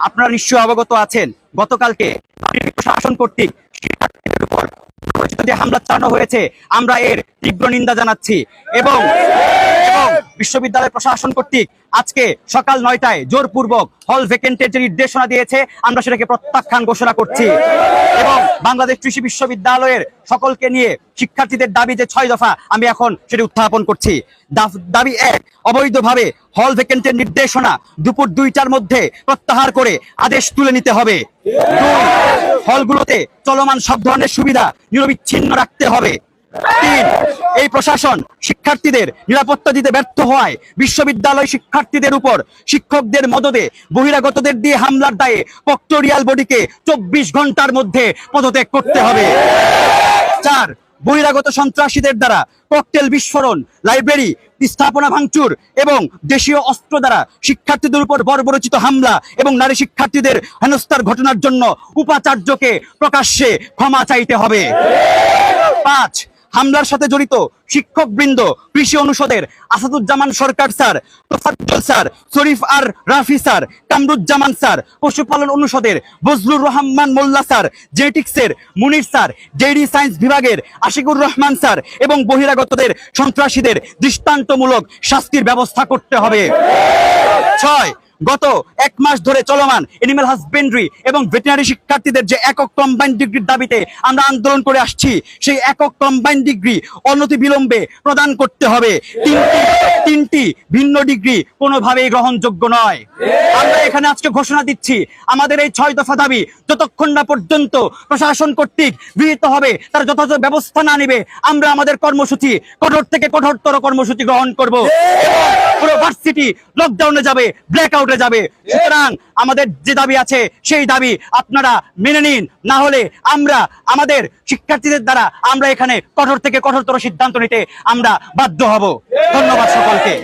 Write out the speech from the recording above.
আপনারা নিশ্চয়ই অবগত আছেন, গতকালকে প্রশাসন কর্তৃক শিক্ষার্থীদের উপর যে হামলা চালানো হয়েছে, আমরা এর তীব্র নিন্দা জানাচ্ছি এবং বিশ্ববিদ্যালয় প্রশাসন কর্তৃক আজকে সকাল 9টায় জোরপূর্বক হল ভ্যাকেন্টের যে নির্দেশনা দিয়েছে, আমরা সেটাকে প্রত্যাখ্যান ঘোষণা করছি এবং বাংলাদেশ কৃষি বিশ্ববিদ্যালয়ের সকলকে নিয়ে শিক্ষার্থীদের দাবি যে 6 দফা, আমি এখন সেটি উত্থাপন করছি। দাবি 1, অবৈধভাবে হল ভ্যাকেন্টের নির্দেশনা দুপুর 2টার মধ্যে প্রত্যাহার করে আদেশ তুলে নিতে হবে। 2, হলগুলোতে চলমান সব ধরনের সুবিধা নিরবিচ্ছিন্ন রাখতে হবে। 3, এই প্রশাসন শিক্ষার্থীদের নিরাপত্তা দিতে ব্যর্থ হওয়ায় বিশ্ববিদ্যালয় শিক্ষার্থীদের উপর শিক্ষকদের মদদে বহিরাগতদের দিয়ে হামলার দায়ে প্রক্টোরিয়াল বডিকে 24 ঘন্টার মধ্যে পদত্যাগ করতে হবে। 4, বহিরাগত সন্ত্রাসীদের দ্বারা ককটেল বিস্ফোরণ, লাইব্রেরি স্থাপনা ভাঙচুর এবং দেশীয় অস্ত্র দ্বারা শিক্ষার্থীদের উপর বর্বরচিত হামলা এবং নারী শিক্ষার্থীদের হেনস্থার ঘটনার জন্য উপাচার্যকে প্রকাশ্যে ক্ষমা চাইতে হবে। 5, হামলার সাথে জড়িত শিক্ষকবৃন্দ, কৃষি অনুষদের আসাদুজ্জামান সরকার স্যার, তোফাজ্জল স্যার, শরীফ আর রাফি স্যার, কামরুজ্জামান স্যার, পশুপালন অনুষদের বজলুর রহমান মোল্লা স্যার, জেনেটিক্সের মুনির স্যার, ডেইরি সায়েন্স বিভাগের আশিকুর রহমান স্যার এবং বহিরাগতদের সন্ত্রাসীদের দৃষ্টান্তমূলক শাস্তির ব্যবস্থা করতে হবে। 6, গত 1 মাস ধরে চলমান এনিম্যাল হাজবেন্ডারি এবং ভেটেরিনারি শিক্ষার্থীদের যে একক কম্বাইন্ড ডিগ্রির দাবিতে আমরা আন্দোলন করে আসছি, সেই একক কম্বাইন্ড ডিগ্রি অনতি বিলম্বে প্রদান করতে হবে। তিনটি ভিন্ন ডিগ্রি কোনোভাবেই গ্রহণযোগ্য নয়। আমরা এখানে আজকে ঘোষণা দিচ্ছি, আমাদের এই 6 দফা দাবি যতক্ষণ না পর্যন্ত প্রশাসন কর্তৃক গৃহীত হবে, তার যথাযথ ব্যবস্থা না নিবে, আমরা আমাদের কর্মসূচি কঠোর থেকে কঠোরতর কর্মসূচি গ্রহণ করব। পুরো ভার্সিটি লকডাউনে যাবে, ব্ল্যাকআউটে যাবে। সুতরাং আমাদের যে দাবি আছে সেই দাবি আপনারা মেনে নিন, না হলে আমরা আমাদের শিক্ষার্থীদের দ্বারা আমরা এখানে কঠোর থেকে কঠোরতর সিদ্ধান্ত নিতে আমরা বাধ্য হব। ধন্যবাদ সকলকে।